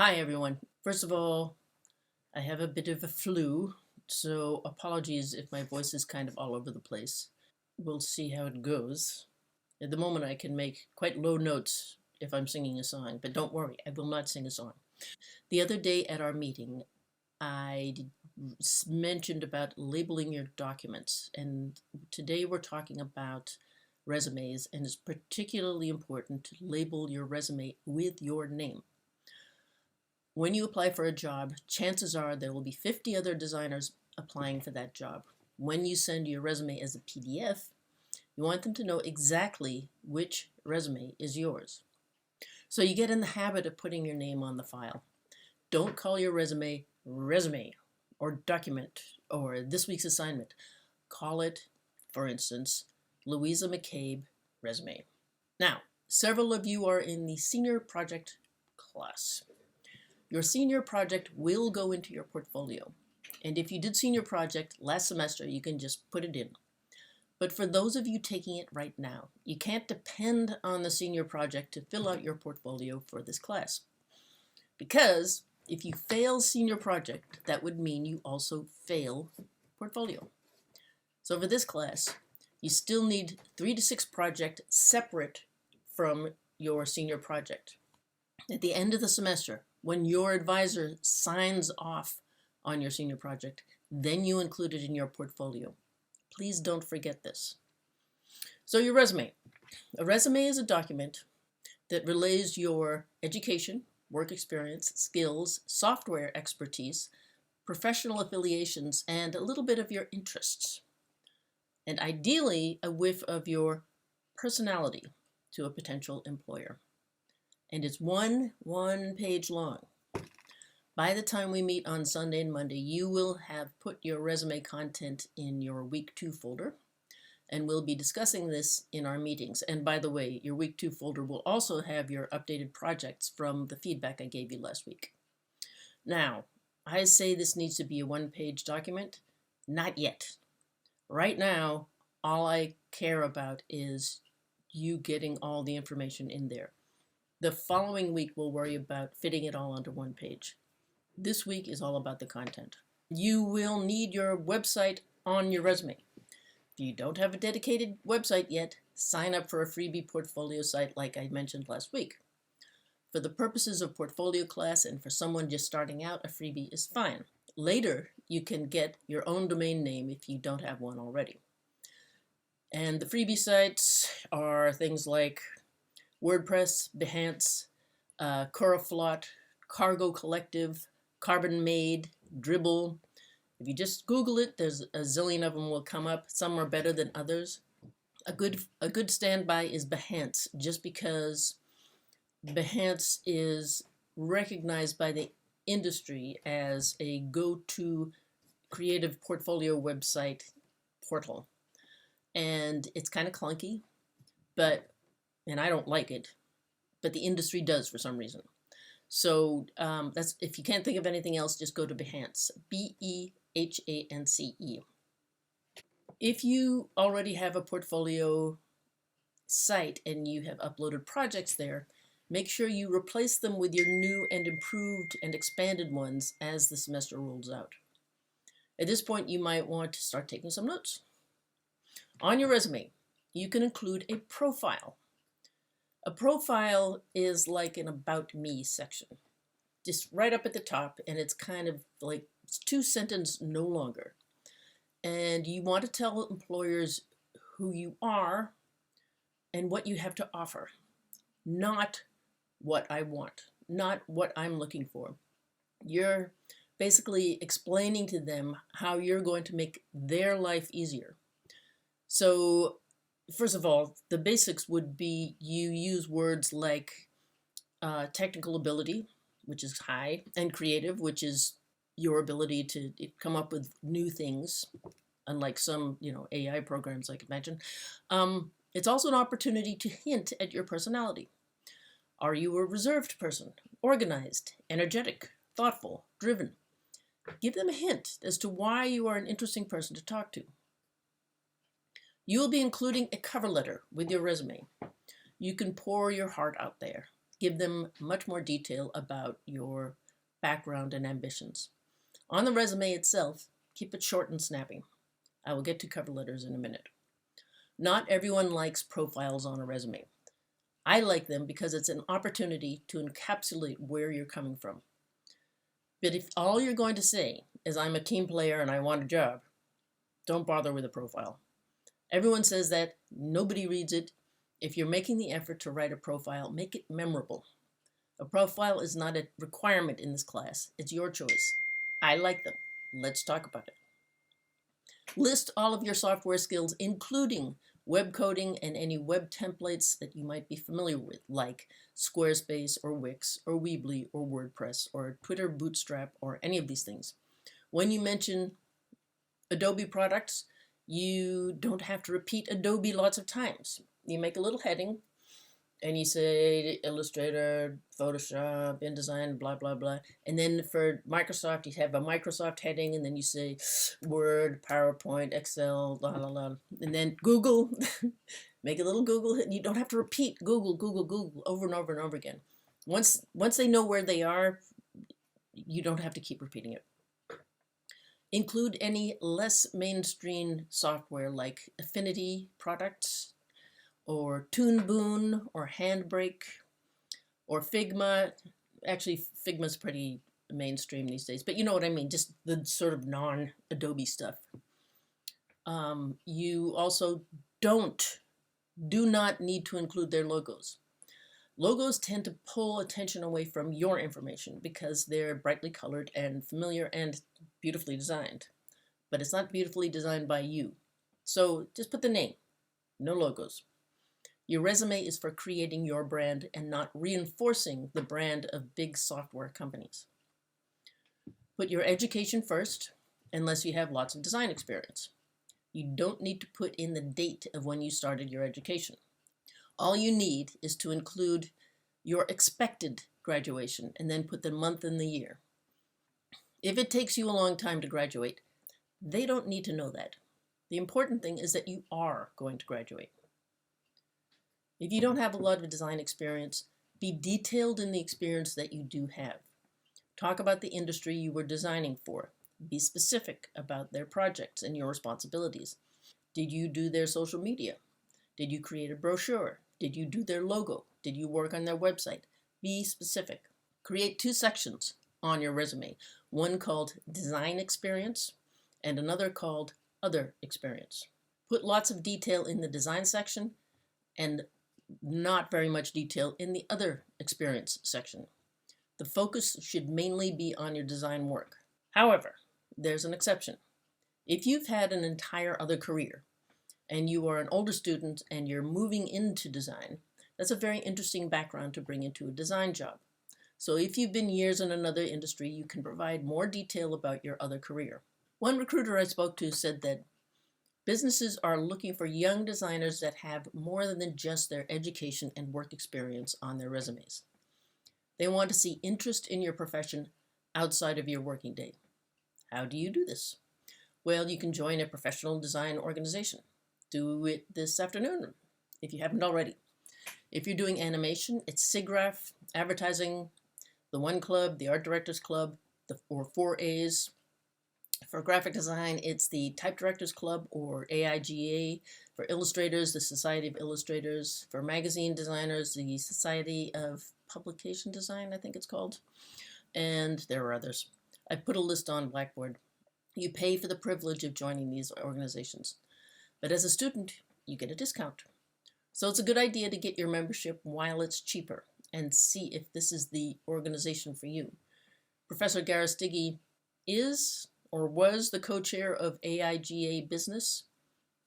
Hi, everyone. First of all, I have a bit of a flu, so apologies if my voice is kind of all over the place. We'll see how it goes. At the moment, I can make quite low notes if I'm singing a song, but don't worry, I will not sing a song. The other day at our meeting, mentioned about labeling your documents, and today we're talking about resumes, and it's particularly important to label your resume with your name. When you apply for a job, chances are there will be 50 other designers applying for that job. When you send your resume as a PDF, you want them to know exactly which resume is yours. So you get in the habit of putting your name on the file. Don't call your resume resume or document or this week's assignment. Call it, for instance, Louisa McCabe resume. Now, several of you are in the senior project class. Your senior project will go into your portfolio. And if you did senior project last semester, you can just put it in. But for those of you taking it right now, you can't depend on the senior project to fill out your portfolio for this class. Because if you fail senior project, that would mean you also fail portfolio. So for this class, you still need 3 to 6 projects separate from your senior project. At the end of the semester, when your advisor signs off on your senior project, then you include it in your portfolio. Please don't forget this. So your resume. A resume is a document that relays your education, work experience, skills, software expertise, professional affiliations, and a little bit of your interests. And ideally, a whiff of your personality to a potential employer. And it's one page long. By the time we meet on Sunday and Monday, you will have put your resume content in your week 2 folder, and we'll be discussing this in our meetings. And by the way, your week 2 folder will also have your updated projects from the feedback I gave you last week. Now, I say this needs to be a 1-page document. Not yet. Right now, all I care about is you getting all the information in there. The following week, we'll worry about fitting it all onto 1 page. This week is all about the content. You will need your website on your resume. If you don't have a dedicated website yet, sign up for a freebie portfolio site like I mentioned last week. For the purposes of portfolio class and for someone just starting out, a freebie is fine. Later, you can get your own domain name if you don't have one already. And the freebie sites are things like WordPress, Behance, Coraflot, Cargo Collective, Carbon Made, Dribble. If you just Google it, there's a zillion of them will come up. Some are better than others. A good standby is Behance, just because Behance is recognized by the industry as a go-to creative portfolio website portal. And it's kind of clunky, and I don't like it, but the industry does for some reason. So that's, if you can't think of anything else, just go to Behance, Behance. If you already have a portfolio site and you have uploaded projects there, make sure you replace them with your new and improved and expanded ones as the semester rolls out. At this point, you might want to start taking some notes. On your resume, you can include a profile. A profile is like an About Me section, just right up at the top, and it's kind of like 2 sentences no longer. And you want to tell employers who you are and what you have to offer, not what I want, not what I'm looking for. You're basically explaining to them how you're going to make their life easier. So first of all, the basics would be you use words like technical ability, which is high, and creative, which is your ability to come up with new things, unlike some AI programs I could imagine. It's also an opportunity to hint at your personality. Are you a reserved person, organized, energetic, thoughtful, driven? Give them a hint as to why you are an interesting person to talk to. You will be including a cover letter with your resume. You can pour your heart out there. Give them much more detail about your background and ambitions. On the resume itself, keep it short and snappy. I will get to cover letters in a minute. Not everyone likes profiles on a resume. I like them because it's an opportunity to encapsulate where you're coming from. But if all you're going to say is, I'm a team player and I want a job, don't bother with a profile. Everyone says that, nobody reads it. If you're making the effort to write a profile, make it memorable. A profile is not a requirement in this class. It's your choice. I like them. Let's talk about it. List all of your software skills, including web coding and any web templates that you might be familiar with, like Squarespace or Wix or Weebly or WordPress or Twitter Bootstrap or any of these things. When you mention Adobe products, you don't have to repeat Adobe lots of times. You make a little heading and you say Illustrator, Photoshop, InDesign, blah, blah, blah. And then for Microsoft, you have a Microsoft heading, and then you say Word, PowerPoint, Excel, blah, blah, blah. And then Google, make a little Google hit. You don't have to repeat Google, Google, Google over and over and over again. Once they know where they are, you don't have to keep repeating it. Include any less mainstream software like Affinity products, or Toon Boon, or Handbrake, or Figma. Actually, Figma's pretty mainstream these days, but you know what I mean, just the sort of non-Adobe stuff. You also do not need to include their logos. Logos tend to pull attention away from your information because they're brightly colored and familiar and beautifully designed. But it's not beautifully designed by you. So just put the name, no logos. Your resume is for creating your brand and not reinforcing the brand of big software companies. Put your education first, unless you have lots of design experience. You don't need to put in the date of when you started your education. All you need is to include your expected graduation and then put the month and the year. If it takes you a long time to graduate, they don't need to know that. The important thing is that you are going to graduate. If you don't have a lot of design experience, be detailed in the experience that you do have. Talk about the industry you were designing for. Be specific about their projects and your responsibilities. Did you do their social media? Did you create a brochure? Did you do their logo? Did you work on their website? Be specific. Create 2 sections on your resume, one called Design Experience and another called Other Experience. Put lots of detail in the design section and not very much detail in the Other Experience section. The focus should mainly be on your design work. However, there's an exception. If you've had an entire other career and you are an older student and you're moving into design, that's a very interesting background to bring into a design job. So if you've been years in another industry, you can provide more detail about your other career. One recruiter I spoke to said that businesses are looking for young designers that have more than just their education and work experience on their resumes. They want to see interest in your profession outside of your working day. How do you do this? Well, you can join a professional design organization. Do it this afternoon if you haven't already. If you're doing animation, it's SIGGRAPH, advertising, the One Club, the Art Directors Club, or 4As. For graphic design, it's the Type Directors Club or AIGA. For illustrators, the Society of Illustrators. For magazine designers, the Society of Publication Design, I think it's called. And there are others. I put a list on Blackboard. You pay for the privilege of joining these organizations. But as a student, you get a discount. So it's a good idea to get your membership while it's cheaper and see if this is the organization for you. Professor Garastighi is or was the co-chair of AIGA Business.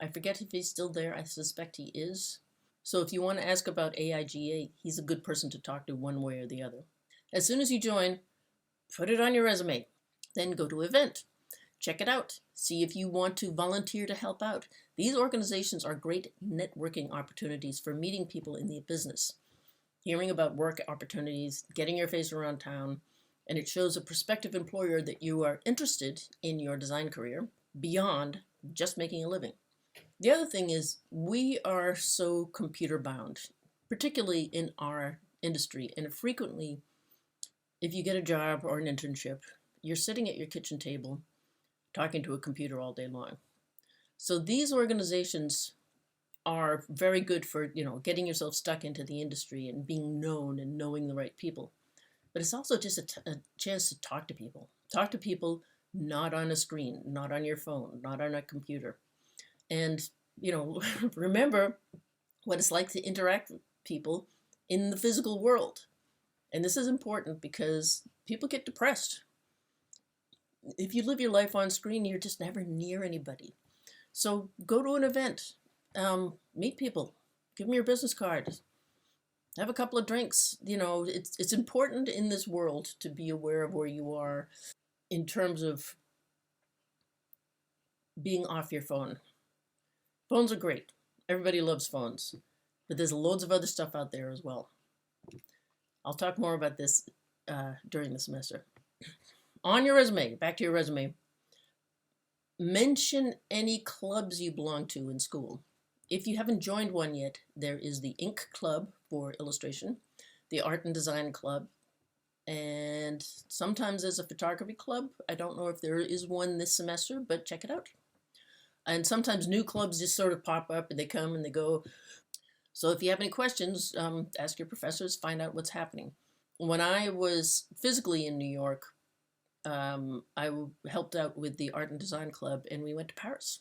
I forget if he's still there. I suspect he is. So if you want to ask about AIGA, he's a good person to talk to one way or the other. As soon as you join, put it on your resume. Then go to event. Check it out. See if you want to volunteer to help out. These organizations are great networking opportunities for meeting people in the business, hearing about work opportunities, getting your face around town, and it shows a prospective employer that you are interested in your design career beyond just making a living. The other thing is we are so computer bound, particularly in industry. And frequently, if you get a job or an internship, you're sitting at your kitchen table talking to a computer all day long. So these organizations are very good for, getting yourself stuck into the industry and being known and knowing the right people. But it's also just a chance to talk to people. Talk to people not on a screen, not on your phone, not on a computer. And, remember what it's like to interact with people in the physical world. And this is important because people get depressed. If you live your life on screen, you're just never near anybody. So go to an event, meet people, give them your business card, have a couple of drinks. It's important in this world to be aware of where you are in terms of being off your phone. Phones are great. Everybody loves phones, but there's loads of other stuff out there as well. I'll talk more about this during the semester. On your resume, back to your resume, mention any clubs you belong to in school. If you haven't joined one yet, there is the Ink Club for illustration, the Art and Design Club, and sometimes there's a photography club. I don't know if there is one this semester, but check it out. And sometimes new clubs just sort of pop up and they come and they go. So if you have any questions, ask your professors, find out what's happening. When I was physically in New York, I helped out with the Art and Design Club, and we went to Paris.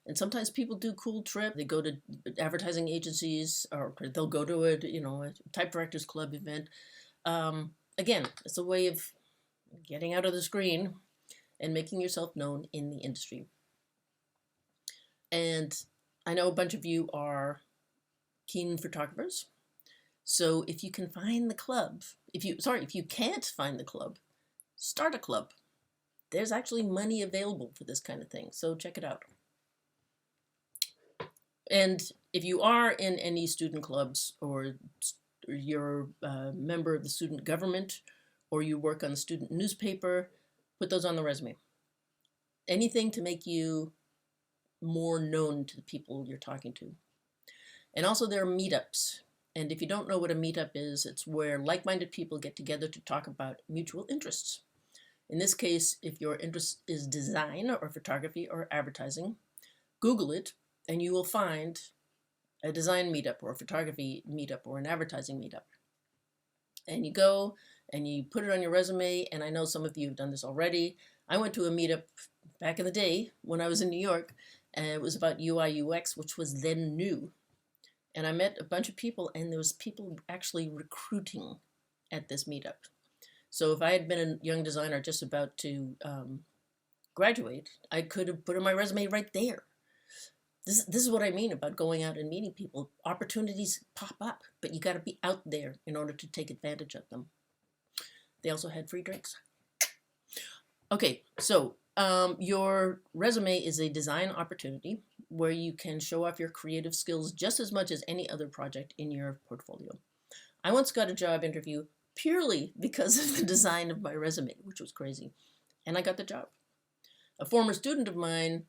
And sometimes people do cool trips. They go to advertising agencies, or they'll go to a type directors club event. Again, it's a way of getting out of the screen and making yourself known in the industry. And I know a bunch of you are keen photographers. So if you can find the club, if you can't find the club, start a club. There's actually money available for this kind of thing, so check it out. And if you are in any student clubs, or you're a member of the student government, or you work on the student newspaper, put those on the resume. Anything to make you more known to the people you're talking to. And also there are meetups. And if you don't know what a meetup is, it's where like-minded people get together to talk about mutual interests. In this case, if your interest is design or photography or advertising, Google it and you will find a design meetup or a photography meetup or an advertising meetup. And you go and you put it on your resume, and I know some of you have done this already. I went to a meetup back in the day when I was in New York, and it was about UI UX, which was then new. And I met a bunch of people, and there was people actually recruiting at this meetup. So if I had been a young designer just about to graduate, I could have put in my resume right there. This is what I mean about going out and meeting people. Opportunities pop up, but you got to be out there in order to take advantage of them. They also had free drinks. Okay, so your resume is a design opportunity where you can show off your creative skills just as much as any other project in your portfolio. I once got a job interview purely because of the design of my resume, which was crazy, and I got the job. A former student of mine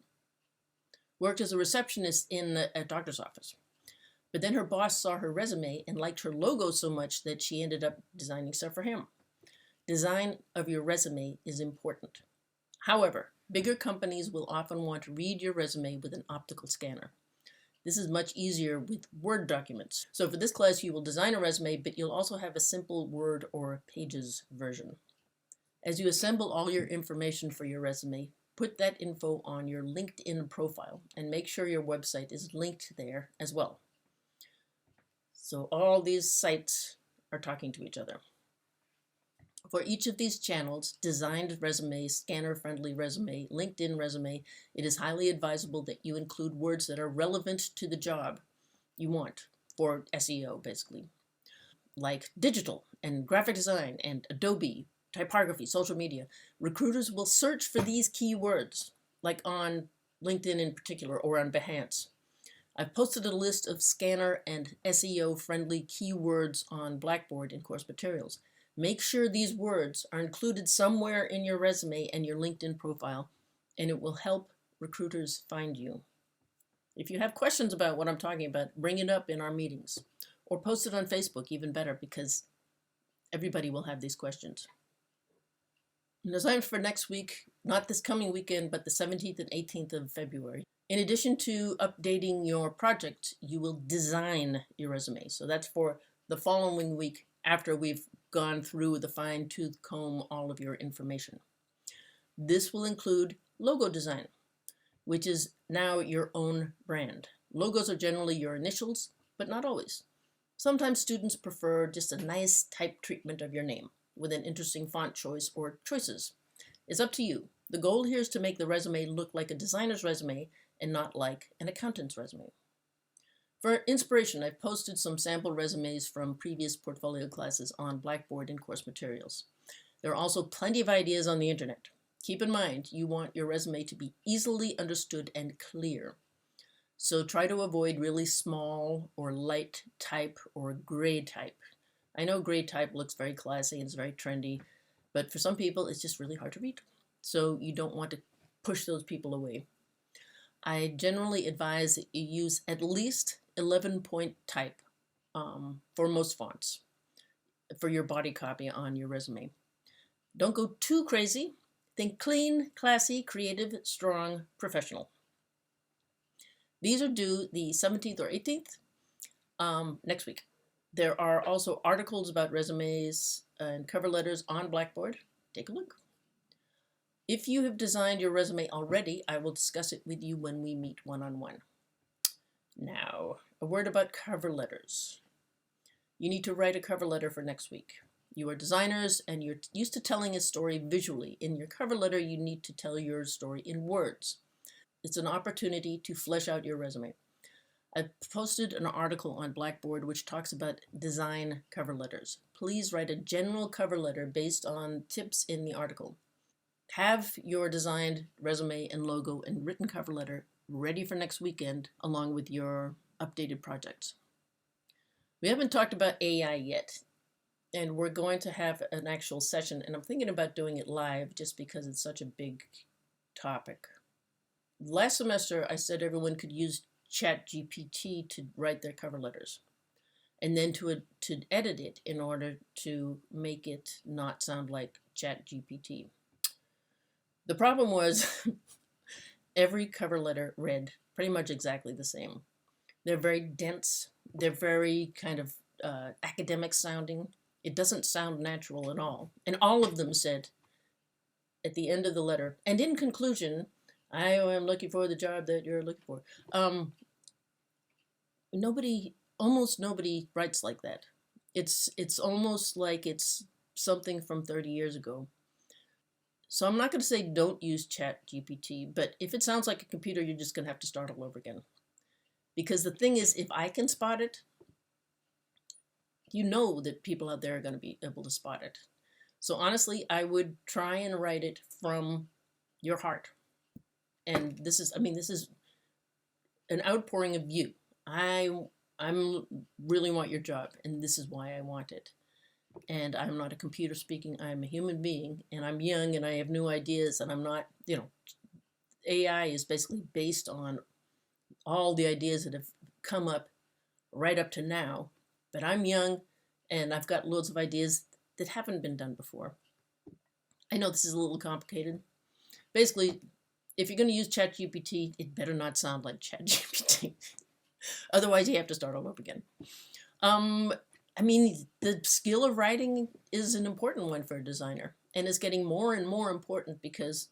worked as a receptionist in a doctor's office, but then her boss saw her resume and liked her logo so much that she ended up designing stuff for him. Design of your resume is important. However, bigger companies will often want to read your resume with an optical scanner. This is much easier with Word documents. So for this class, you will design a resume, but you'll also have a simple Word or Pages version. As you assemble all your information for your resume, put that info on your LinkedIn profile and make sure your website is linked there as well. So all these sites are talking to each other. For each of these channels, designed resume, scanner-friendly resume, LinkedIn resume, it is highly advisable that you include words that are relevant to the job you want for SEO, basically, like digital and graphic design and Adobe, typography, social media. Recruiters will search for these keywords, like on LinkedIn in particular or on Behance. I've posted a list of scanner and SEO-friendly keywords on Blackboard in course materials. Make sure these words are included somewhere in your resume and your LinkedIn profile, and it will help recruiters find you. If you have questions about what I'm talking about, bring it up in our meetings. or post it on Facebook, even better, because everybody will have these questions. And assignment for next week, not this coming weekend, but the 17th and 18th of February. In addition to updating your project, you will design your resume. So that's for the following week after we've gone through the fine-tooth comb all of your information. This will include logo design, which is now your own brand. Logos are generally your initials, but not always. Sometimes students prefer just a nice type treatment of your name with an interesting font choice or choices. It's up to you. The goal here is to make the resume look like a designer's resume and not like an accountant's resume. For inspiration, I've posted some sample resumes from previous portfolio classes on Blackboard in course materials. There are also plenty of ideas on the internet. Keep in mind, you want your resume to be easily understood and clear. So try to avoid really small or light type or gray type. I know gray type looks very classy and it's very trendy, but for some people it's just really hard to read. So you don't want to push those people away. I generally advise that you use at least 11-point type for most fonts for your body copy on your resume. Don't go too crazy. Think clean, classy, creative, strong, professional. These are due the 17th or 18th next week. There are also articles about resumes and cover letters on Blackboard. Take a look. If you have designed your resume already, I will discuss it with you when we meet one-on-one. Now, a word about cover letters. You need to write a cover letter for next week. You are designers and you're used to telling a story visually. In your cover letter, you need to tell your story in words. It's an opportunity to flesh out your resume. I posted an article on Blackboard which talks about design cover letters. Please write a general cover letter based on tips in the article. Have your designed resume and logo and written cover letter ready for next weekend along with your updated projects. We haven't talked about AI yet, and we're going to have an actual session, and I'm thinking about doing it live just because it's such a big topic. Last semester, I said everyone could use ChatGPT to write their cover letters and then to edit it in order to make it not sound like ChatGPT. The problem was every cover letter read pretty much exactly the same. They're very dense. They're very kind of academic sounding. It doesn't sound natural at all. And all of them said at the end of the letter, and in conclusion, I am looking for the job that you're looking for. Almost nobody writes like that. It's almost like it's something from 30 years ago. So I'm not going to say don't use ChatGPT, but if it sounds like a computer, you're just going to have to start all over again. Because the thing is, if I can spot it, you know that people out there are going to be able to spot it. So honestly, I would try and write it from your heart. And this is an outpouring of you. I'm really want your job, and this is why I want it. And I'm not a computer speaking. I'm a human being, and I'm young, and I have new ideas, and I'm not, AI is basically based on all the ideas that have come up right up to now. But I'm young, and I've got loads of ideas that haven't been done before. I know this is a little complicated. Basically, if you're going to use ChatGPT, it better not sound like ChatGPT. Otherwise, you have to start all over again. The skill of writing is an important one for a designer, and it's getting more and more important because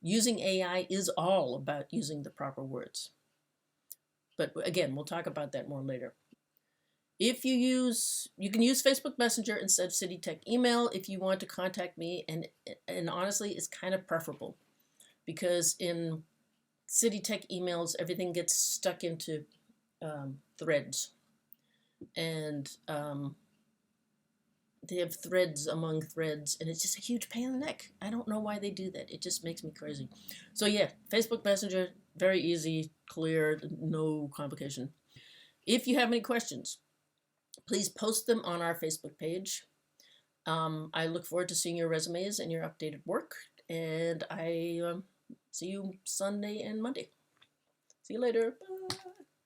using AI is all about using the proper words. But again, we'll talk about that more later. You can use Facebook Messenger instead of City Tech email if you want to contact me, and honestly, it's kind of preferable because in City Tech emails, everything gets stuck into threads, and they have threads among threads, and it's just a huge pain in the neck. I don't know why they do that. It just makes me crazy. So yeah, Facebook Messenger, very easy, clear, no complication. If you have any questions, please post them on our Facebook page. I look forward to seeing your resumes and your updated work, and I see you Sunday and Monday. See you later. Bye.